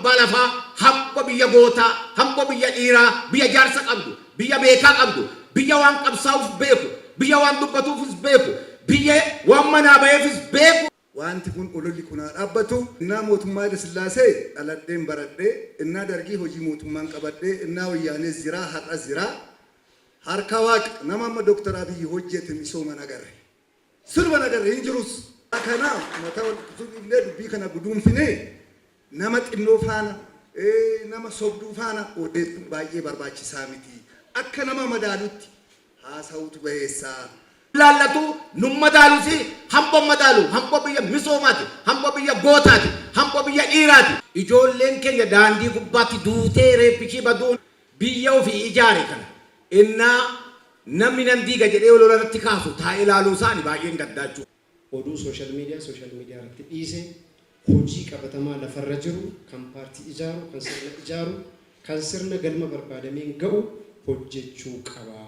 abbaa lafaa hamba biyya gootaa hamba biyya dhiiraa biyya jaarsa qabdu biyya beekaa qabdu biyya waan qabsaa'uuf beeku biyya waan dubbatuufis beeku biyya waan manaa ba'eefis beeku. Wanti kun ololli kunaa dhaabbatu innaa mootummaa Haile Sillaasee dhaladheen baradhee innaa dargii hojii mootummaan qabadhee innaa wayyaanees jira har'as jira harka waaqa nama amma Dr. Abiy hojjete misooma nagarre sirba nagarre hin jirus kanaaf mataa illee dubbii kana guduunfinee nama xinnoo faana nama sobduu faana odeessuun baay'ee barbaachisaa miti akka nama madaalutti haasa'utu baheessaa. Lallatu numma dalusi hamba madalu hamba biyya misoomati hamba biyya gootaati hamba biyya dhiiraati ijoolleen keenya daandii gubbaatti duutee reeffichi baduun biyya ofii ijaare kana innaa namni nan diiga jedhee ololatti kaasu taa'ee ilaaluu isaanii baay'een gaddaachuu. Oduu social media irratti dhiise hojii qabatamaa lafarra jiru kan paartii ijaaru kan sirna ijaaru kan sirna galma barbaadameen ga'u hojjechuu qaba.